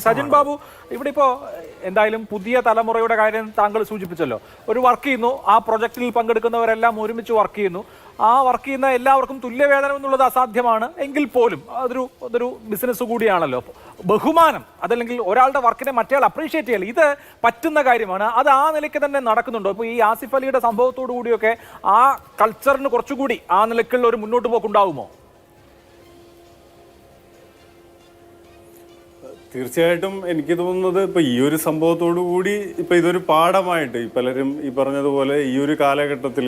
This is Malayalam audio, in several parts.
സജിൻ ബാബു, ഇവിടെ ഇപ്പോൾ എന്തായാലും പുതിയ തലമുറയുടെ കാര്യം താങ്കൾ സൂചിപ്പിച്ചല്ലോ. ഒരു വർക്ക് ചെയ്യുന്നു, ആ പ്രൊജക്റ്റിൽ പങ്കെടുക്കുന്നവരെല്ലാം ഒരുമിച്ച് വർക്ക് ചെയ്യുന്നു. ആ വർക്ക് ചെയ്യുന്ന എല്ലാവർക്കും തുല്യവേതനം എന്നുള്ളത് അസാധ്യമാണ്. എങ്കിൽ പോലും അതൊരു ബിസിനസ് കൂടിയാണല്ലോ. ബഹുമാനം, അതല്ലെങ്കിൽ ഒരാളുടെ വർക്കിനെ മറ്റേയാൾ അപ്രീഷിയേറ്റ് ചെയ്യൽ, ഇത് പറ്റുന്ന കാര്യമാണ്. അത് ആ നിലയ്ക്ക് തന്നെ നടക്കുന്നുണ്ടോ? ഇപ്പോൾ ഈ ആസിഫ് അലിയുടെ സംഭവത്തോടു കൂടിയൊക്കെ ആ കൾച്ചറിന് കുറച്ചുകൂടി ആ നിലയ്ക്കുള്ള ഒരു മുന്നോട്ട് പോക്കുണ്ടാവുമോ? തീർച്ചയായിട്ടും എനിക്ക് തോന്നുന്നത് ഇപ്പൊ ഈ ഒരു സംഭവത്തോടു കൂടി ഇപ്പൊ ഇതൊരു പാഠമായിട്ട് പലരും ഈ പറഞ്ഞതുപോലെ ഈ ഒരു കാലഘട്ടത്തിൽ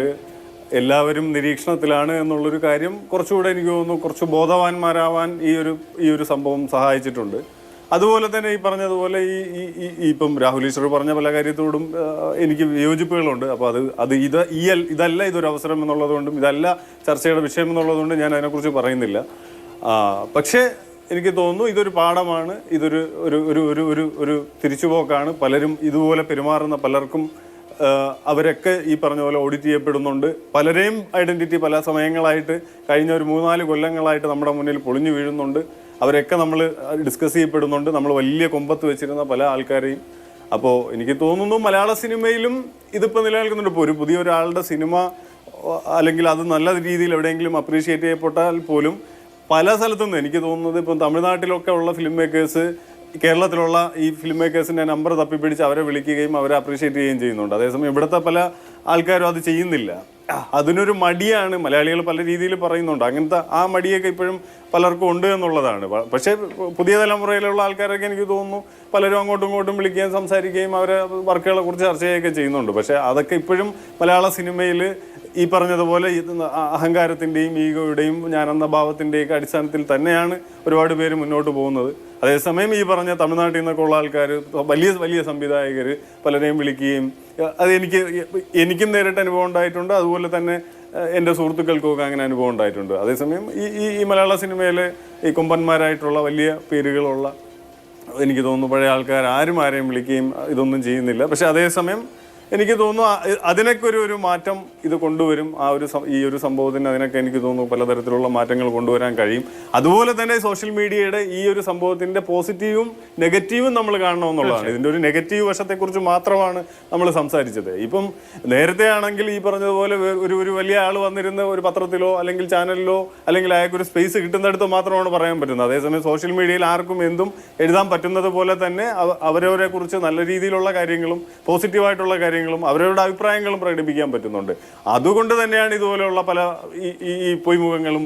എല്ലാവരും നിരീക്ഷണത്തിലാണ് എന്നുള്ളൊരു കാര്യം കുറച്ചുകൂടെ എനിക്ക് തോന്നുന്നു കുറച്ച് ബോധവാന്മാരാവാൻ ഈ ഒരു സംഭവം സഹായിച്ചിട്ടുണ്ട്. അതുപോലെ തന്നെ ഈ പറഞ്ഞതുപോലെ ഇപ്പം രാഹുൽ ഈശ്വർ പറഞ്ഞ പല കാര്യത്തോടും എനിക്ക് വിയോജിപ്പുകളുണ്ട്. അപ്പോൾ ഇതല്ല ഇതൊരു അവസരം എന്നുള്ളതുകൊണ്ടും ഇതല്ല ചർച്ചയുടെ വിഷയം എന്നുള്ളതുകൊണ്ടും ഞാൻ അതിനെക്കുറിച്ച് പറയുന്നില്ല. പക്ഷേ എനിക്ക് തോന്നുന്നു ഇതൊരു പാഠമാണ്, ഇതൊരു ഒരു ഒരു ഒരു ഒരു ഒരു തിരിച്ചുപോക്കാണ്. പലരും ഇതുപോലെ പെരുമാറുന്ന പലർക്കും അവരൊക്കെ ഈ പറഞ്ഞ പോലെ ഓഡിറ്റ് ചെയ്യപ്പെടുന്നുണ്ട്. പലരെയും ഐഡന്റിറ്റി പല സമയങ്ങളായിട്ട് കഴിഞ്ഞ ഒരു 3-4 കൊല്ലങ്ങളായിട്ട് നമ്മുടെ മുന്നിൽ പൊളിഞ്ഞു വീഴുന്നുണ്ട്. അവരൊക്കെ നമ്മൾ ഡിസ്കസ് ചെയ്യപ്പെടുന്നുണ്ട്, നമ്മൾ വലിയ കൊമ്പത്ത് വെച്ചിരുന്ന പല ആൾക്കാരെയും. അപ്പോൾ എനിക്ക് തോന്നുന്നു മലയാള സിനിമയിലും ഇതിപ്പോൾ നിലനിൽക്കുന്നുണ്ട്. ഇപ്പോൾ ഒരു പുതിയ ഒരാളുടെ സിനിമ അല്ലെങ്കിൽ അത് നല്ല രീതിയിൽ എവിടെയെങ്കിലും അപ്രീഷിയേറ്റ് ചെയ്യപ്പെട്ടാൽ പോലും പല സ്ഥലത്തുനിന്ന് എനിക്ക് തോന്നുന്നത് ഇപ്പം തമിഴ്നാട്ടിലൊക്കെ ഉള്ള ഫിലിം മേക്കേഴ്സ് കേരളത്തിലുള്ള ഈ ഫിലിം മേക്കേഴ്സിൻ്റെ നമ്പർ തപ്പിപ്പിടിച്ച് അവരെ വിളിക്കുകയും അവരെ അപ്രീഷിയേറ്റ് ചെയ്യുകയും ചെയ്യുന്നുണ്ട്. അതേസമയം ഇവിടുത്തെ പല ആൾക്കാരും അത് ചെയ്യുന്നില്ല. അതിനൊരു മടിയാണ് മലയാളികൾ പല രീതിയിൽ പറയുന്നുണ്ട്. അങ്ങനത്തെ ആ മടിയൊക്കെ ഇപ്പോഴും പലർക്കും ഉണ്ട് എന്നുള്ളതാണ്. പക്ഷേ പുതിയ തലമുറയിലുള്ള ആൾക്കാരൊക്കെ എനിക്ക് തോന്നുന്നു പലരും അങ്ങോട്ടും ഇങ്ങോട്ടും വിളിക്കുകയും സംസാരിക്കുകയും അവരെ വർക്കുകളെ കുറിച്ച് ചർച്ച ചെയ്യുകയൊക്കെ ചെയ്യുന്നുണ്ട്. പക്ഷേ അതൊക്കെ ഇപ്പോഴും മലയാള സിനിമയിൽ ഈ പറഞ്ഞതുപോലെ അഹങ്കാരത്തിൻ്റെയും ഈഗോയുടെയും ഞാനെന്ന ഭാവത്തിൻ്റെയൊക്കെ അടിസ്ഥാനത്തിൽ തന്നെയാണ് ഒരുപാട് പേര് മുന്നോട്ട് പോകുന്നത്. അതേസമയം ഈ പറഞ്ഞ തമിഴ്നാട്ടിൽ നിന്നൊക്കെ ഉള്ള ആൾക്കാർ വലിയ വലിയ സംവിധായകർ പലരെയും വിളിക്കുകയും അത് എനിക്കും നേരിട്ട് അനുഭവം ഉണ്ടായിട്ടുണ്ട്. അതുപോലെ തന്നെ എൻ്റെ സുഹൃത്തുക്കൾക്കൊക്കെ അങ്ങനെ അനുഭവം ഉണ്ടായിട്ടുണ്ട്. അതേസമയം ഈ മലയാള സിനിമയിലെ ഈ കൊമ്പന്മാരായിട്ടുള്ള വലിയ പേരുകളുള്ള എനിക്ക് തോന്നുന്നു പഴയ ആൾക്കാർ ആരെയും വിളിക്കുകയും ഇതൊന്നും ചെയ്യുന്നില്ല. പക്ഷെ അതേസമയം എനിക്ക് തോന്നുന്നു അതിനൊക്കെ ഒരു മാറ്റം ഇത് കൊണ്ടുവരും. ഈ ഒരു സംഭവത്തിന് അതിനൊക്കെ എനിക്ക് തോന്നുന്നു പലതരത്തിലുള്ള മാറ്റങ്ങൾ കൊണ്ടുവരാൻ കഴിയും. അതുപോലെ തന്നെ സോഷ്യൽ മീഡിയയുടെ ഈ ഒരു സംഭവത്തിന്റെ പോസിറ്റീവും നെഗറ്റീവും നമ്മൾ കാണണമെന്നുള്ളതാണ്. ഇതിന്റെ ഒരു നെഗറ്റീവ് വശത്തെക്കുറിച്ച് മാത്രമാണ് നമ്മൾ സംസാരിച്ചത്. ഇപ്പം നേരത്തെ ആണെങ്കിൽ ഈ പറഞ്ഞതുപോലെ ഒരു വലിയ ആൾ വന്നിരുന്ന ഒരു പത്രത്തിലോ അല്ലെങ്കിൽ ചാനലിലോ അല്ലെങ്കിൽ അയാൾക്കൊരു സ്പേസ് കിട്ടുന്നിടത്ത് മാത്രമാണ് പറയാൻ പറ്റുന്നത്. അതേസമയം സോഷ്യൽ മീഡിയയിൽ ആർക്കും എന്തും എഴുതാൻ പറ്റുന്നത് പോലെ തന്നെ അവരവരെ കുറിച്ച് നല്ല രീതിയിലുള്ള കാര്യങ്ങളും പോസിറ്റീവായിട്ടുള്ള കാര്യങ്ങളും അവരുടെ അഭിപ്രായങ്ങളും പ്രകടിപ്പിക്കാൻ പറ്റുന്നുണ്ട്. അതുകൊണ്ട് തന്നെയാണ് ഇതുപോലെയുള്ള പല ഈ പൊയ്മുഖങ്ങളും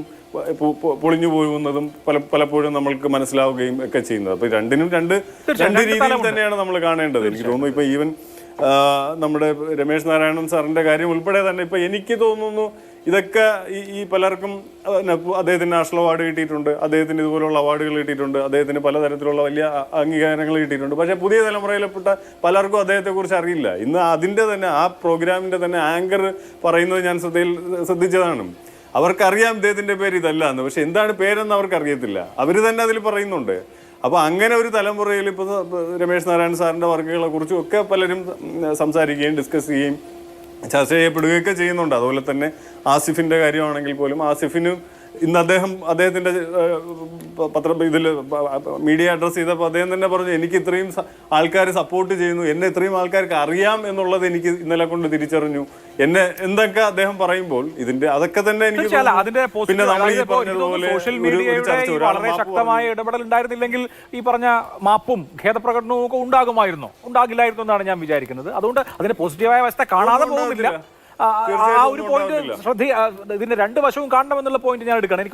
പൊളിഞ്ഞു പോകുന്നതും പലപ്പോഴും നമ്മൾക്ക് മനസ്സിലാവുകയും ഒക്കെ ചെയ്യുന്നത്. അപ്പൊ രണ്ടിനും രണ്ട് രീതിയിൽ തന്നെയാണ് നമ്മൾ കാണേണ്ടത്. എനിക്ക് തോന്നുന്നു ഇപ്പൊ ഈവൻ നമ്മുടെ രമേശ് നാരായണൻ സാറിന്റെ കാര്യം ഉൾപ്പെടെ തന്നെ ഇപ്പൊ എനിക്ക് തോന്നുന്നു ഇതൊക്കെ ഈ പലർക്കും അദ്ദേഹത്തിന് നാഷണൽ അവാർഡ് കിട്ടിയിട്ടുണ്ട്, അദ്ദേഹത്തിന് ഇതുപോലുള്ള അവാർഡുകൾ കിട്ടിയിട്ടുണ്ട്, അദ്ദേഹത്തിന് പലതരത്തിലുള്ള വലിയ അംഗീകാരങ്ങൾ കിട്ടിയിട്ടുണ്ട്. പക്ഷേ പുതിയ തലമുറയിൽപ്പെട്ട പലർക്കും അദ്ദേഹത്തെക്കുറിച്ച് അറിയില്ല. ഇന്ന് അതിൻ്റെ തന്നെ ആ പ്രോഗ്രാമിൻ്റെ തന്നെ ആങ്കർ പറയുന്നത് ഞാൻ ശ്രദ്ധിച്ചതാണ്. അവർക്കറിയാം ഇദ്ദേഹത്തിൻ്റെ പേര് ഇതല്ല എന്ന്, പക്ഷെ എന്താണ് പേരെന്ന് അവർക്കറിയത്തില്ല. അവർ തന്നെ അതിൽ പറയുന്നുണ്ട്. അപ്പോൾ അങ്ങനെ ഒരു തലമുറയിൽ ഇപ്പോൾ രമേശ് നാരായണൻ സാറിൻ്റെ വർക്കുകളെ കുറിച്ചും ഒക്കെ പലരും സംസാരിക്കുകയും ഡിസ്കസ് ചെയ്യുകയും ചർച്ച ചെയ്യപ്പെടുകയൊക്കെ ചെയ്യുന്നുണ്ട്. അതുപോലെ തന്നെ ആസിഫിൻ്റെ കാര്യമാണെങ്കിൽ പോലും ആസിഫിന് ഇന്ന് അദ്ദേഹത്തിൻ്റെ ഇതിൽ മീഡിയ അഡ്രസ്സ് ചെയ്തപ്പോൾ അദ്ദേഹം തന്നെ പറഞ്ഞു, എനിക്ക് ഇത്രയും ആൾക്കാർ സപ്പോർട്ട് ചെയ്യുന്നു, എന്നെ ഇത്രയും ആൾക്കാർക്ക് അറിയാം എന്നുള്ളത് എനിക്ക് ഇന്നലെ കൊണ്ട് തിരിച്ചറിഞ്ഞു എന്നെ എന്തൊക്കെ അദ്ദേഹം പറയുമ്പോൾ അതൊക്കെ തന്നെ എനിക്ക് പിന്നെ നമ്മൾ ഈ പറഞ്ഞതുപോലെ വളരെ ശക്തമായ ഇടപെടൽ ഉണ്ടായിരുന്നില്ലെങ്കിൽ ഈ പറഞ്ഞ മാപ്പും ഖേദപ്രകടനവും ഒക്കെ ഉണ്ടാകില്ലായിരുന്നു എന്നാണ് ഞാൻ വിചാരിക്കുന്നത്. അതുകൊണ്ട് അതിന്റെ പോസിറ്റീവായ അവസ്ഥ കാണാതെ പോകുന്നില്ല. ആ ഒരു പോയിന്റ് ഇതിന്റെ രണ്ട് വശവും കാണണമെന്നുള്ള പോയിന്റ് ഞാൻ എടുക്കണം.